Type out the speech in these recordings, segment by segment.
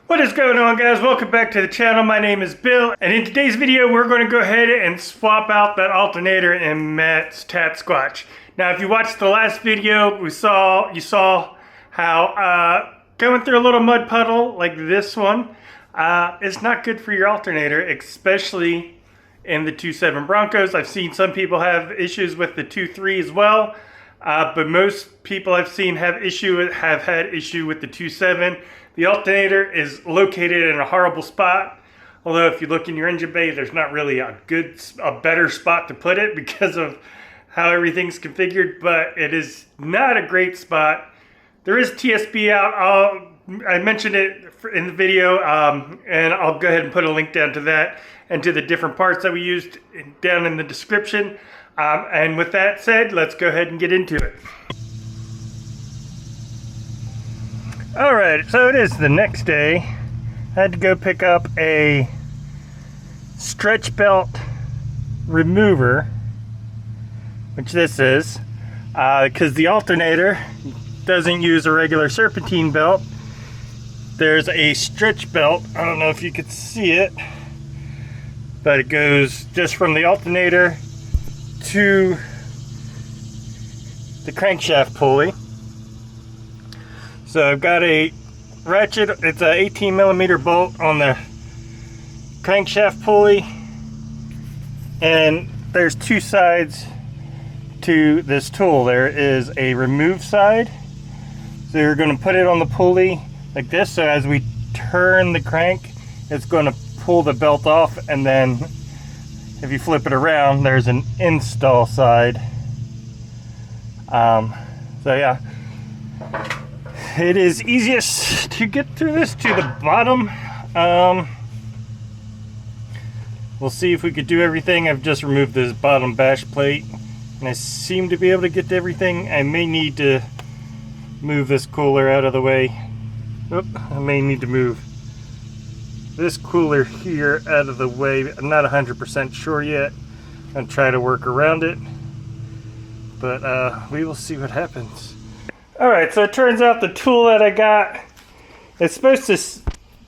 What is going on, guys? Welcome back to the channel. My name is Bill, and in today's video we're going to go ahead and swap out that alternator in Matt's Tat Squatch. Now if you watched the last video, you saw how going through a little mud puddle like this one is not good for your alternator, especially in the 2.7 Broncos. I've seen some people have issues with the 2.3 as well, but most people I've seen have had issue with the 2.7. The alternator is located in a horrible spot. Although if you look in your engine bay, there's not really a better spot to put it because of how everything's configured, but it is not a great spot. There is TSB out. I mentioned it in the video, and I'll go ahead and put a link down to that and to the different parts that we used down in the description. And with that said, let's go ahead and get into it. Alright, so it is the next day. I had to go pick up a stretch belt remover, which this is, because the alternator doesn't use a regular serpentine belt. There's a stretch belt. I don't know if you could see it, but it goes just from the alternator to the crankshaft pulley. So I've got a ratchet, it's an 18 millimeter bolt on the crankshaft pulley, and there's two sides to this tool. There is a remove side, so you're going to put it on the pulley like this, so as we turn the crank it's going to pull the belt off, and then if you flip it around there's an install side. So yeah, it is easiest to get through this to the bottom. We'll see if we could do everything. I've just removed this bottom bash plate and I seem to be able to get to everything. I may need to move this cooler out of the way. I may need to move this cooler here out of the way. I'm not 100% sure yet. I'll try to work around it, but we will see what happens. Alright, so it turns out the tool that I got, it's supposed to,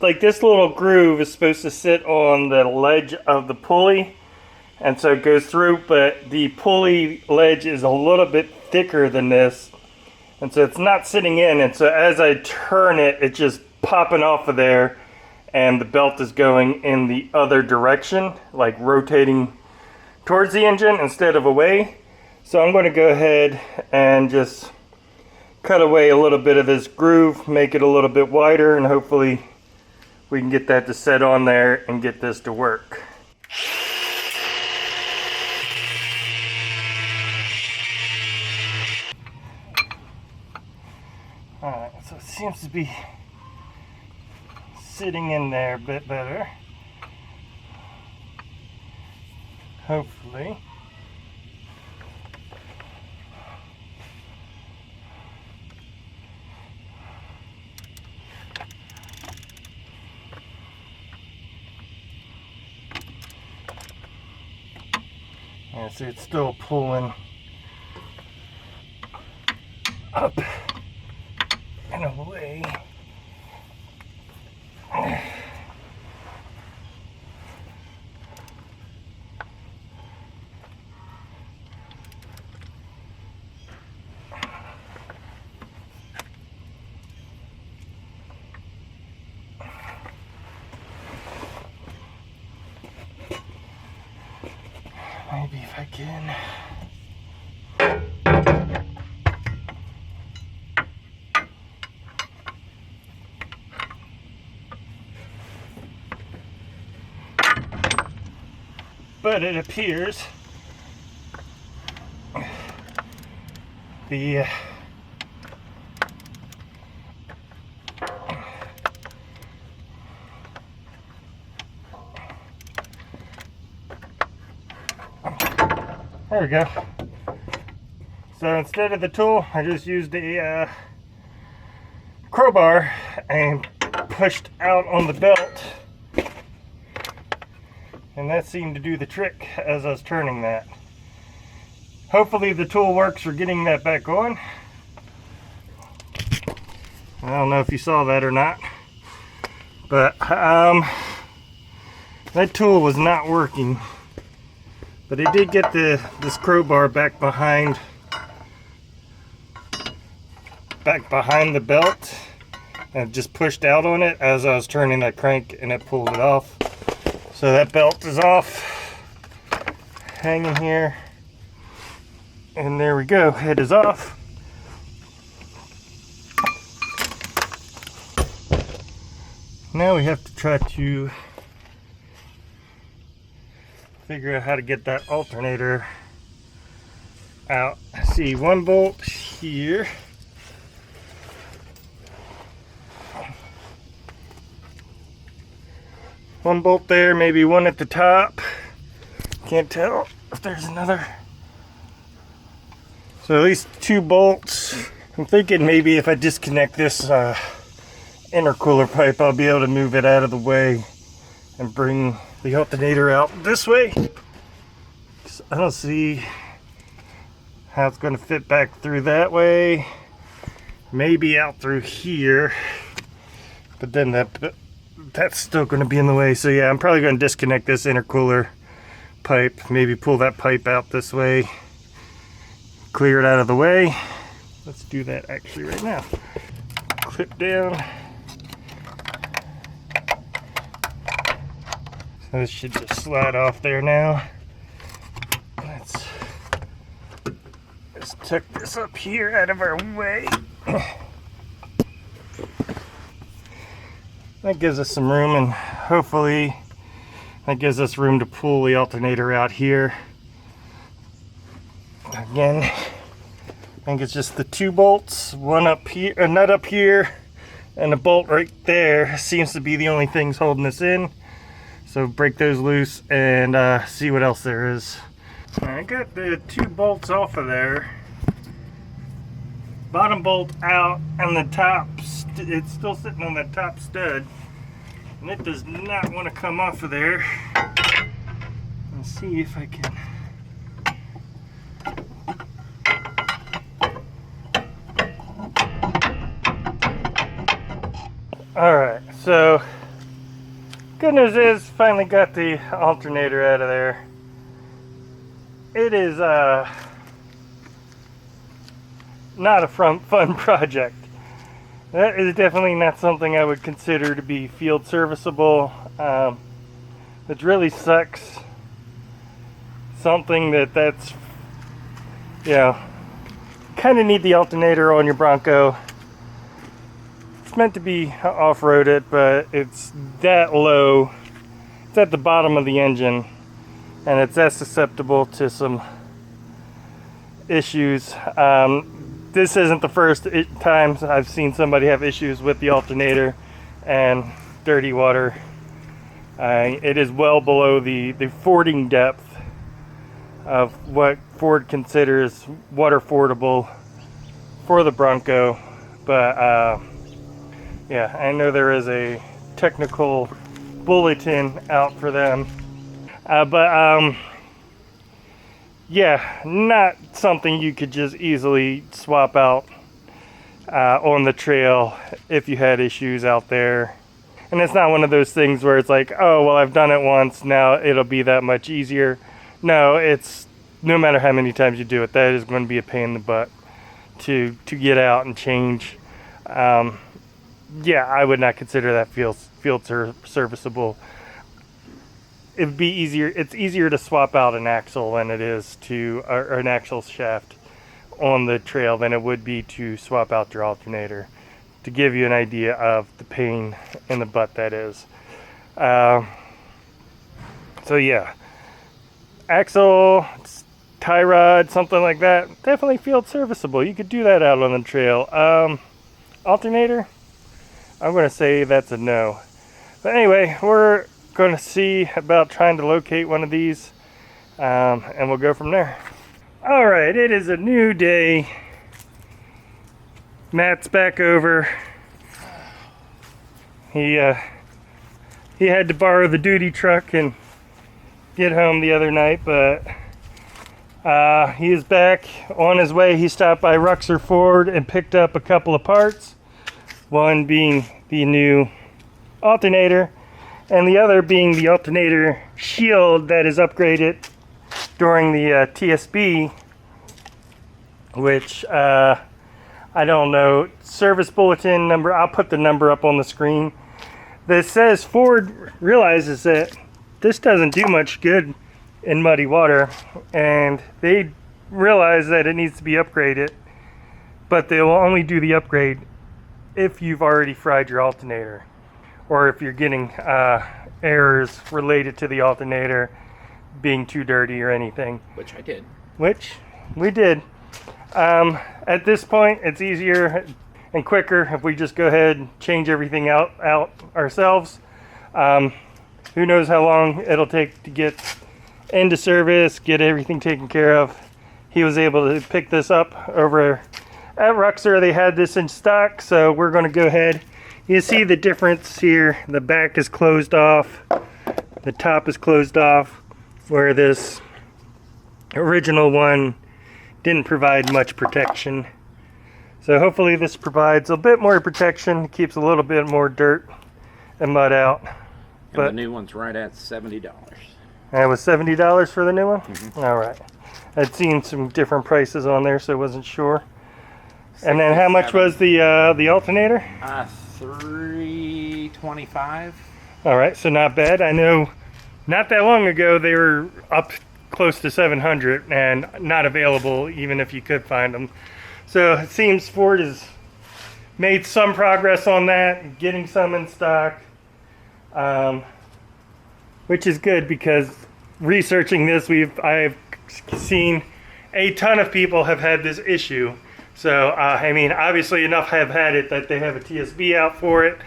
like this little groove is supposed to sit on the ledge of the pulley, and so it goes through, but the pulley ledge is a little bit thicker than this, and so it's not sitting in, and so as I turn it, it's just popping off of there, and the belt is going in the other direction, like rotating towards the engine instead of away. So I'm going to go ahead and just cut away a little bit of this groove, make it a little bit wider, and hopefully we can get that to set on there and get this to work. Alright, so it seems to be sitting in there a bit better. Hopefully. Yeah, see, it's still pulling up and away. Maybe if I can. But it appears the there we go. So instead of the tool, I just used a crowbar and pushed out on the belt, and that seemed to do the trick as I was turning that. Hopefully the tool works for getting that back on. I don't know if you saw that or not, But that tool was not working. But I did get this crowbar back behind the belt, and just pushed out on it as I was turning that crank, and it pulled it off. So that belt is off, hanging here, and there we go, it is off. Now we have to try to figure out how to get that alternator out. See, one bolt here. One bolt there, maybe one at the top. Can't tell if there's another. So at least 2 bolts. I'm thinking maybe if I disconnect this intercooler pipe, I'll be able to move it out of the way and bring the alternator out this way. I don't see how it's going to fit back through that way. Maybe out through here, but then that's still going to be in the way. So yeah, I'm probably going to disconnect this intercooler pipe, maybe pull that pipe out this way, clear it out of the way. Let's do that actually right now. Clip down. So this should just slide off there now. Let's tuck this up here out of our way. That gives us some room, and hopefully that gives us room to pull the alternator out here. Again, I think it's just the 2 bolts, one up here, a nut up here, and a bolt right there seems to be the only things holding this in. So break those loose and see what else there is. I got the 2 bolts off of there. Bottom bolt out, and the top, it's still sitting on that top stud. And it does not want to come off of there. Let's see if I can. Alright, so good news is finally got the alternator out of there. It is not a fun project. That is definitely not something I would consider to be field serviceable. It really sucks. Something that's, you know, kind of need the alternator on your Bronco. It's meant to be off-roaded, but it's that low. It's at the bottom of the engine, and it's that susceptible to some issues. This isn't the first time I've seen somebody have issues with the alternator and dirty water. It is well below the fording depth of what Ford considers water fordable for the Bronco. But yeah, I know there is a technical bulletin out for them. Yeah, not something you could just easily swap out on the trail if you had issues out there. And it's not one of those things where it's like, oh, well, I've done it once, now it'll be that much easier. No, it's no matter how many times you do it, that is going to be a pain in the butt to get out and change. Yeah, I would not consider that field serviceable. It'd be easier. It's easier to swap out an axle than it is to, or an axle shaft on the trail than it would be to swap out your alternator. To give you an idea of the pain in the butt that is. So yeah, axle, tie rod, something like that, definitely field serviceable. You could do that out on the trail. Alternator, I'm going to say that's a no. But anyway, we're going to see about trying to locate one of these, and we'll go from there. All right, it is a new day. Matt's back over. He had to borrow the duty truck and get home the other night, but he is back on his way. He stopped by Ruxer Ford and picked up a couple of parts, one being the new alternator, and the other being the alternator shield that is upgraded during the TSB, which I don't know, service bulletin number, I'll put the number up on the screen, that says Ford realizes that this doesn't do much good in muddy water, and they realize that it needs to be upgraded, but they will only do the upgrade if you've already fried your alternator, or if you're getting errors related to the alternator being too dirty or anything. Which I did. Which we did. At this point, it's easier and quicker if we just go ahead and change everything out ourselves. Who knows how long it'll take to get into service, get everything taken care of. He was able to pick this up over at Ruxer. They had this in stock, so we're going to go ahead. You see the difference here. The back is closed off, the top is closed off, where this original one didn't provide much protection. So hopefully this provides a bit more protection, keeps a little bit more dirt and mud out. And the new one's right at $70. And it was $70 for the new one? Mm-hmm. All right. I'd seen some different prices on there, so I wasn't sure. And then how much was the alternator? $325. All right, so not bad. I know not that long ago they were up close to 700 and not available even if you could find them. So it seems Ford has made some progress on that, getting some in stock, which is good, because researching this, I've seen a ton of people have had this issue. So I mean, obviously enough have had it that they have a TSB out for it.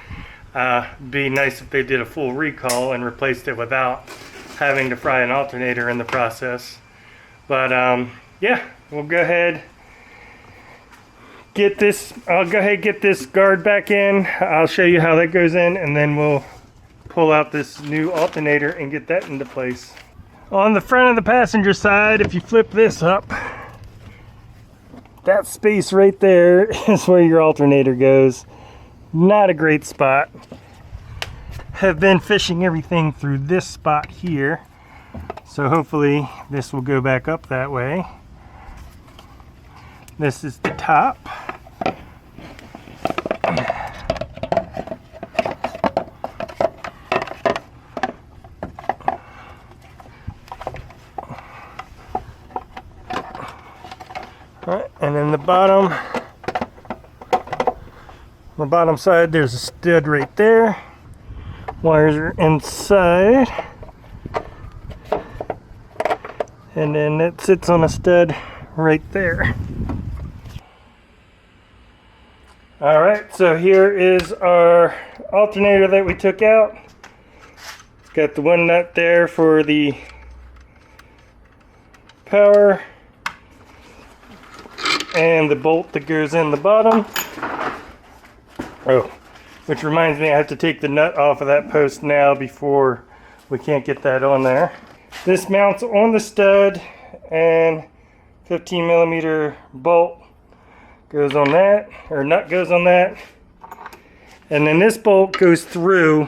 Be nice if they did a full recall and replaced it without having to fry an alternator in the process. But yeah, we'll go ahead get this. I'll go ahead and get this guard back in. I'll show you how that goes in, and then we'll pull out this new alternator and get that into place. On the front of the passenger side, if you flip this up, that space right there is where your alternator goes. Not a great spot. Have been fishing everything through this spot here, so hopefully this will go back up that way. This is the top. Alright, and then the bottom side, there's a stud right there. Wires are inside, and then it sits on a stud right there. Alright, so here is our alternator that we took out. It's got the one nut there for the power, and the bolt that goes in the bottom. Oh, which reminds me, I have to take the nut off of that post now before we can't get that on there. This mounts on the stud, and 15 millimeter bolt goes on that, or nut goes on that. And then this bolt goes through.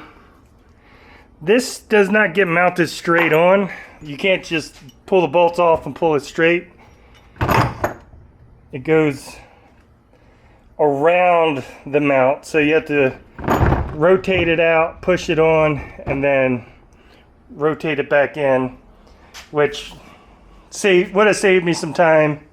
This does not get mounted straight on. You can't just pull the bolts off and pull it straight. It goes around the mount, so you have to rotate it out, push it on, and then rotate it back in, which would have saved me some time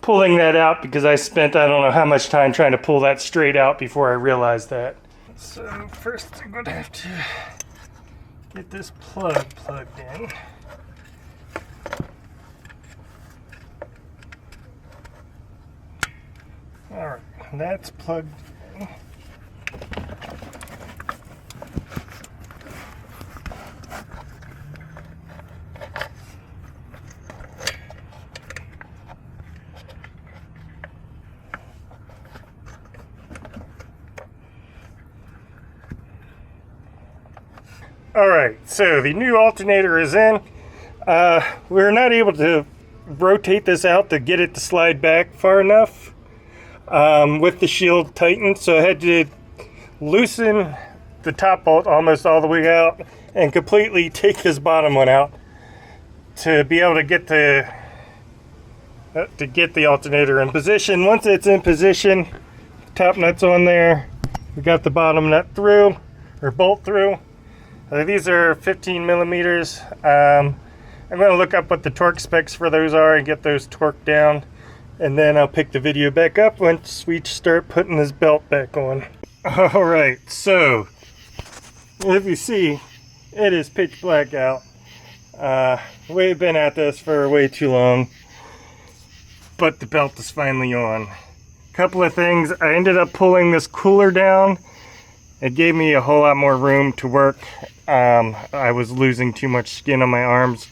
pulling that out, because I spent I don't know how much time trying to pull that straight out before I realized that. So first I'm going to have to get this plug plugged in. Alright, that's plugged in. Alright, so the new alternator is in. We're not able to rotate this out to get it to slide back far enough with the shield tightened, so I had to loosen the top bolt almost all the way out and completely take this bottom one out to be able to get the alternator in position. Once it's in position, top nut's on there. We got the bottom nut through, or bolt through. These are 15 millimeters. I'm going to look up what the torque specs for those are and get those torqued down, and then I'll pick the video back up once we start putting this belt back on. Alright, so if you see, it is pitch black out. We've been at this for way too long, but the belt is finally on. Couple of things. I ended up pulling this cooler down. It gave me a whole lot more room to work. I was losing too much skin on my arms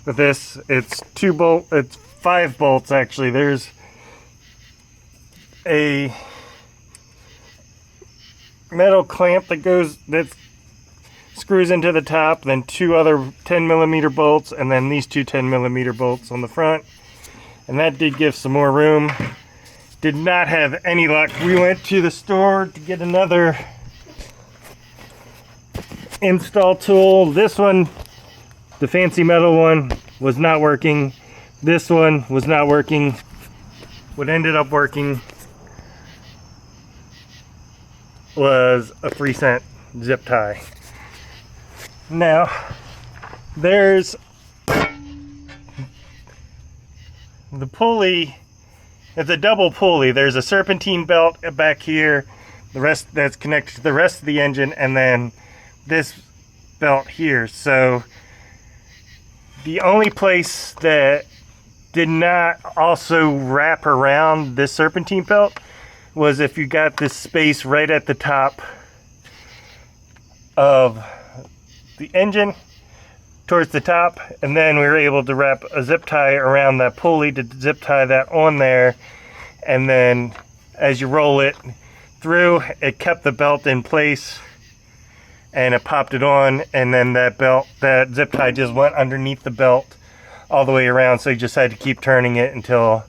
with this. It's 5 bolts actually. There's a metal clamp that screws into the top, then 2 other 10 millimeter bolts, and then these 2 10 millimeter bolts on the front. And that did give some more room. Did not have any luck. We went to the store to get another install tool. This one, the fancy metal one, was not working. This one was not working. What ended up working was a 3-cent zip tie. Now, there's the pulley. It's a double pulley. There's a serpentine belt back here, the rest that's connected to the rest of the engine, and then this belt here. So the only place that did not also wrap around this serpentine belt was if you got this space right at the top of the engine towards the top, and then we were able to wrap a zip tie around that pulley to zip tie that on there, and then as you roll it through, it kept the belt in place and it popped it on, and then that zip tie just went underneath the belt all the way around, so you just had to keep turning it until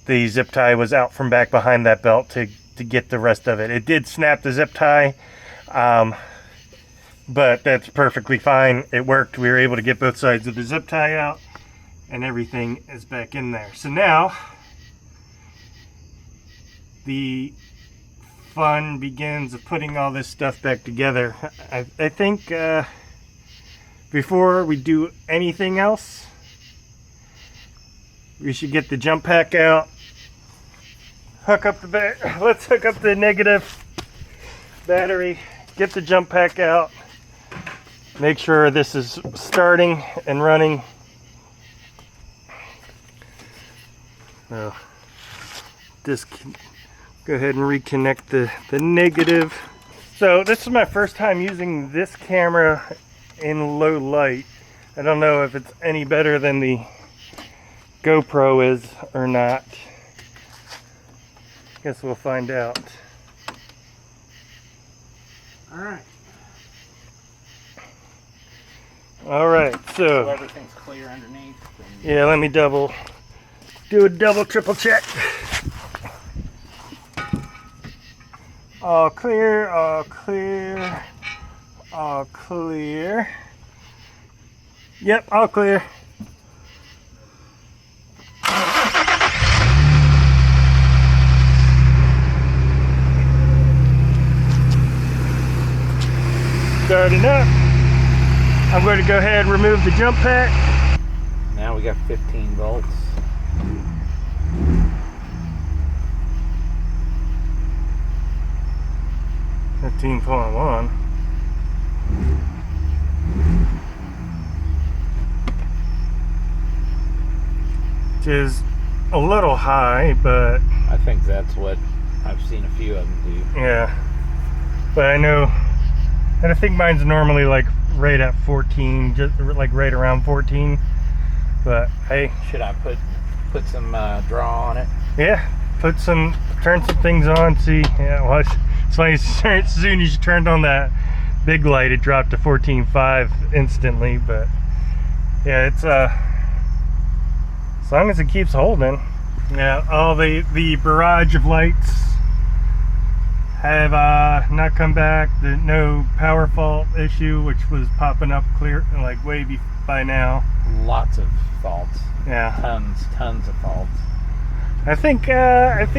the zip tie was out from back behind that belt to get the rest of it. It did snap the zip tie, but that's perfectly fine. It worked. We were able to get both sides of the zip tie out, and everything is back in there. So now the fun begins of putting all this stuff back together. I think before we do anything else, we should get the jump pack out, let's hook up the negative battery, get the jump pack out, make sure this is starting and running. Go ahead and reconnect the negative. So this is my first time using this camera in low light. I don't know if it's any better than the GoPro is or not. Guess we'll find out. Alright, so everything's clear underneath. Yeah, let me do a double triple check. All clear, all clear, all clear. Yep, all clear. Starting up. I'm going to go ahead and remove the jump pack. Now we got 15 volts. $15.1. Which is a little high, but I think that's what I've seen a few of them do. Yeah, but I know, and I think mine's normally like right at 14, just like right around 14. But hey, should I put some draw on it? Yeah, turn some things on. See, yeah, watch. It's funny, as soon as you turned on that big light, it dropped to 14.5 instantly. But yeah, it's as long as it keeps holding. Yeah, all the barrage of lights have not come back. No power fault issue, which was popping up clear like by now. Lots of faults. Yeah, Tons of faults. I think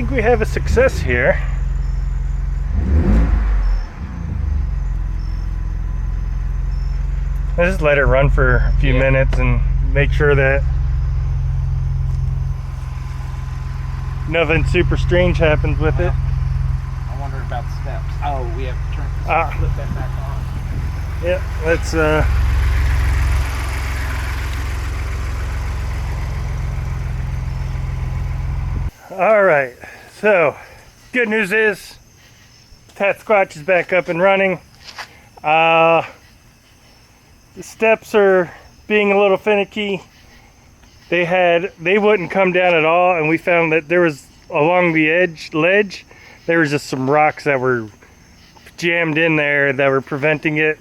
we have a success here. I just let it run for a few minutes and make sure that nothing super strange happens with it. I wondered about the steps. Oh, we have to flip that back on. Yeah, let's all right, so good news is Squatch is back up and running. The steps are being a little finicky. They wouldn't come down at all, and we found that there was along the ledge there was just some rocks that were jammed in there that were preventing it.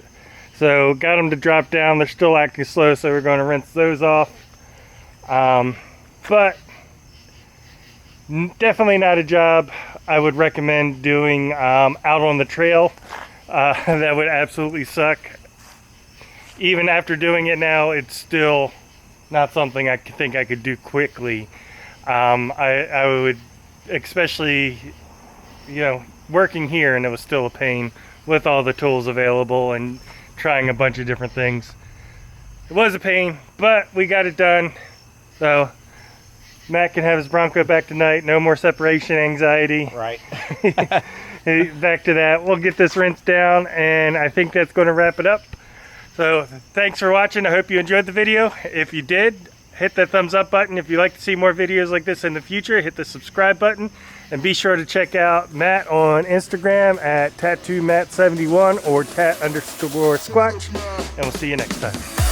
So got them to drop down. They're still acting slow, so we're going to rinse those off. But definitely not a job I would recommend doing out on the trail. That would absolutely suck. Even after doing it now, it's still not something I think I could do quickly. I would, especially, working here, and it was still a pain with all the tools available and trying a bunch of different things. It was a pain, but we got it done. So Matt can have his Bronco back tonight. No more separation anxiety. Right. Back to that. We'll get this rinsed down, and I think that's going to wrap it up. So thanks for watching. I hope you enjoyed the video. If you did, hit that thumbs up button. If you'd like to see more videos like this in the future, hit the subscribe button. And be sure to check out Matt on Instagram at tattoomatt71 or tat_squatch. And we'll see you next time.